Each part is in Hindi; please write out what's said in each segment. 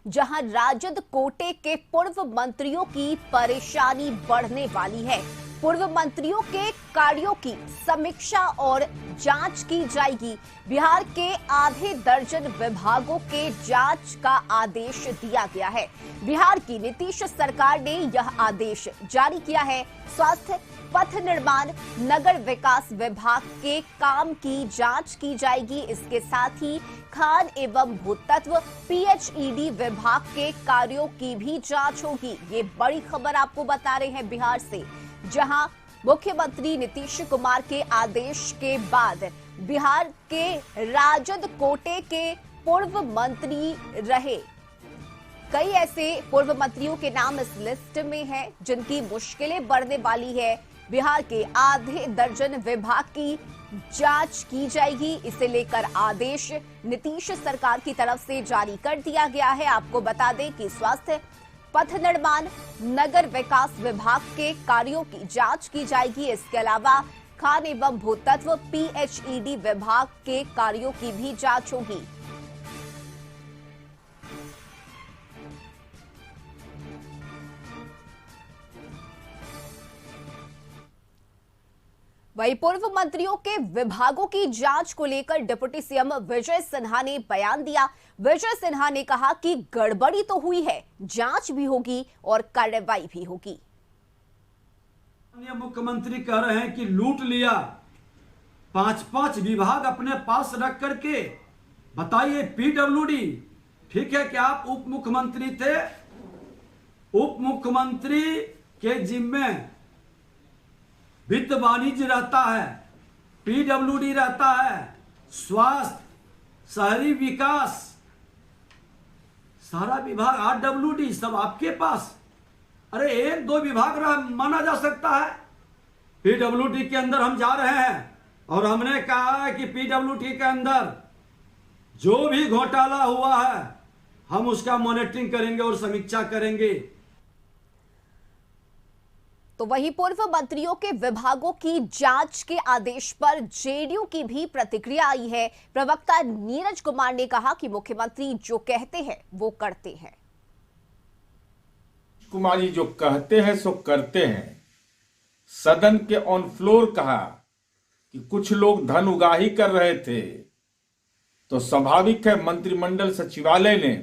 जहां राजद कोटे के पूर्व मंत्रियों की परेशानी बढ़ने वाली है। पूर्व मंत्रियों के कार्यों की समीक्षा और जांच की जाएगी। बिहार के आधे दर्जन विभागों के जांच का आदेश दिया गया है। बिहार की नीतीश सरकार ने यह आदेश जारी किया है। स्वास्थ्य, पथ निर्माण, नगर विकास विभाग के काम की जांच की जाएगी। इसके साथ ही खान एवं भूतत्व पीएचईडी विभाग के कार्यों की भी जांच होगी। ये बड़ी खबर आपको बता रहे हैं बिहार से, जहां मुख्यमंत्री नीतीश कुमार के आदेश के बाद बिहार के राजद कोटे के पूर्व मंत्री रहे कई ऐसे पूर्व मंत्रियों के नाम इस लिस्ट में हैं जिनकी मुश्किलें बढ़ने वाली है। बिहार के आधे दर्जन विभाग की जांच की जाएगी। इसे लेकर आदेश नीतीश सरकार की तरफ से जारी कर दिया गया है। आपको बता दें कि स्वास्थ्य, पथ निर्माण, नगर विकास विभाग के कार्यों की जांच की जाएगी। इसके अलावा खान एवं भूतत्व पीएचईडी विभाग के कार्यों की भी जांच होगी। वहीं पूर्व मंत्रियों के विभागों की जांच को लेकर डिप्टी सीएम विजय सिन्हा ने बयान दिया। विजय सिन्हा ने कहा कि गड़बड़ी तो हुई है, जांच भी होगी और कार्रवाई भी होगी। मुख्यमंत्री कह रहे हैं कि लूट लिया, 5-5 विभाग अपने पास रख करके। बताइए, पीडब्ल्यूडी, ठीक है कि आप उप मुख्यमंत्री थे, उप मुख्यमंत्री के जिम्मे वित्त वाणिज्य रहता है, पीडब्ल्यूडी रहता है, स्वास्थ्य, शहरी विकास, सारा विभाग, आरडब्ल्यूडी सब आपके पास। अरे 1-2 विभाग माना जा सकता है। पीडब्ल्यूडी के अंदर हम जा रहे हैं और हमने कहा है कि पीडब्ल्यूडी के अंदर जो भी घोटाला हुआ है हम उसका मॉनिटरिंग करेंगे और समीक्षा करेंगे। तो वहीं पूर्व मंत्रियों के विभागों की जांच के आदेश पर जेडीयू की भी प्रतिक्रिया आई है। प्रवक्ता नीरज कुमार ने कहा कि मुख्यमंत्री जो कहते हैं वो करते हैं। कुमार जी जो कहते हैं सो करते हैं। सदन के ऑन फ्लोर कहा कि कुछ लोग धन उगाही कर रहे थे, तो स्वाभाविक है मंत्रिमंडल सचिवालय ने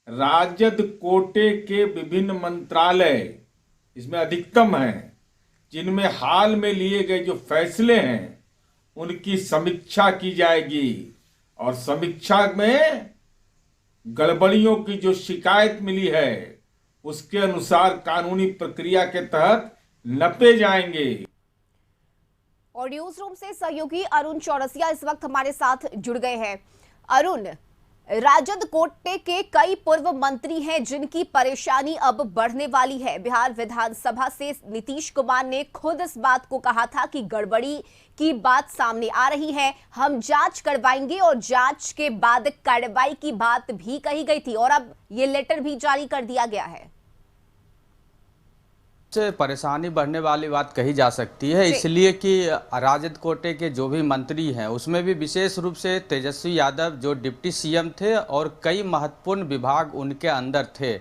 राजद कोटे के विभिन्न मंत्रालय, इसमें अधिकतम है, जिनमें हाल में लिए गए जो फैसले हैं उनकी समीक्षा की जाएगी और समीक्षा में गड़बड़ियों की जो शिकायत मिली है उसके अनुसार कानूनी प्रक्रिया के तहत नपे जाएंगे। और न्यूज रूम से सहयोगी अरुण चौरसिया इस वक्त हमारे साथ जुड़ गए हैं। अरुण, राजद कोटे के कई पूर्व मंत्री हैं जिनकी परेशानी अब बढ़ने वाली है। बिहार विधानसभा से नीतीश कुमार ने खुद इस बात को कहा था कि गड़बड़ी की बात सामने आ रही है, हम जांच करवाएंगे और जांच के बाद कार्रवाई की बात भी कही गई थी और अब ये लेटर भी जारी कर दिया गया है। से परेशानी बढ़ने वाली बात कही जा सकती है, इसलिए कि राजद कोटे के जो भी मंत्री हैं उसमें भी विशेष रूप से तेजस्वी यादव जो डिप्टी सीएम थे और कई महत्वपूर्ण विभाग उनके अंदर थे।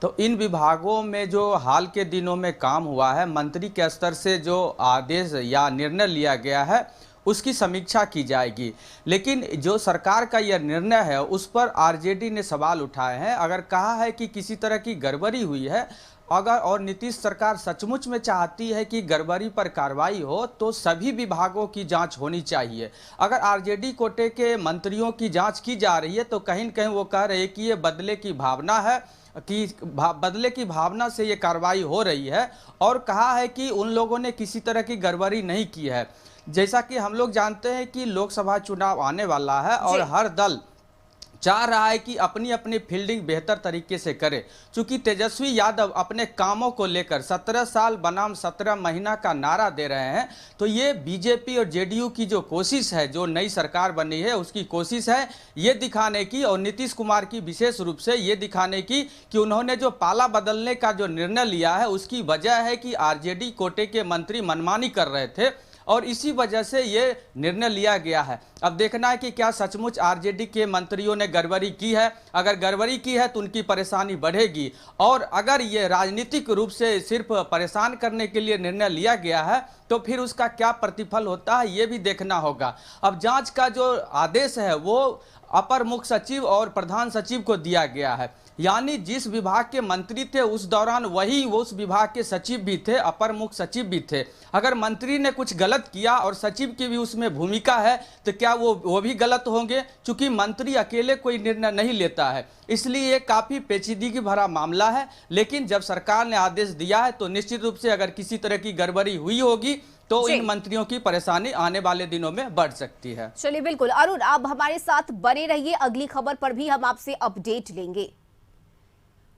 तो इन विभागों में जो हाल के दिनों में काम हुआ है, मंत्री के स्तर से जो आदेश या निर्णय लिया गया है उसकी समीक्षा की जाएगी। लेकिन जो सरकार का यह निर्णय है उस पर आरजेडी ने सवाल उठाए हैं। अगर कहा है कि किसी तरह की गड़बड़ी हुई है, अगर और नीतीश सरकार सचमुच में चाहती है कि गड़बड़ी पर कार्रवाई हो तो सभी विभागों की जांच होनी चाहिए। अगर आरजेडी कोटे के मंत्रियों की जांच की जा रही है तो कहीं न कहीं वो कह रहे हैं कि ये बदले की भावना है, कि बदले की भावना से ये कार्रवाई हो रही है, और कहा है कि उन लोगों ने किसी तरह की गड़बड़ी नहीं की है। जैसा कि हम लोग जानते हैं कि लोकसभा चुनाव आने वाला है और हर दल चाह रहा है कि अपनी अपनी फील्डिंग बेहतर तरीके से करे। चूंकि तेजस्वी यादव अपने कामों को लेकर 17 साल बनाम 17 महीना का नारा दे रहे हैं, तो ये बीजेपी और जेडीयू की जो कोशिश है, जो नई सरकार बनी है उसकी कोशिश है ये दिखाने की, और नीतीश कुमार की विशेष रूप से ये दिखाने की कि उन्होंने जो पाला बदलने का जो निर्णय लिया है उसकी वजह है कि आरजेडी कोटे के मंत्री मनमानी कर रहे थे और इसी वजह से ये निर्णय लिया गया है। अब देखना है कि क्या सचमुच आरजेडी के मंत्रियों ने गड़बड़ी की है। अगर गड़बड़ी की है तो उनकी परेशानी बढ़ेगी, और अगर ये राजनीतिक रूप से सिर्फ परेशान करने के लिए निर्णय लिया गया है तो फिर उसका क्या प्रतिफल होता है ये भी देखना होगा। अब जांच का जो आदेश है वो अपर मुख्य सचिव और प्रधान सचिव को दिया गया है, यानी जिस विभाग के मंत्री थे उस दौरान वही उस विभाग के सचिव भी थे, अपर मुख्य सचिव भी थे। अगर मंत्री ने कुछ गलत किया और सचिव की भी उसमें भूमिका है तो क्या वो भी गलत होंगे? क्योंकि मंत्री अकेले कोई निर्णय नहीं लेता है, इसलिए ये काफी पेचीदगी भरा मामला है। लेकिन जब सरकार ने आदेश दिया है तो निश्चित रूप से अगर किसी तरह की गड़बड़ी हुई होगी तो इन मंत्रियों की परेशानी आने वाले दिनों में बढ़ सकती है। चलिए बिल्कुल अरुण, आप हमारे साथ बने रहिए, अगली खबर पर भी हम आपसे अपडेट लेंगे।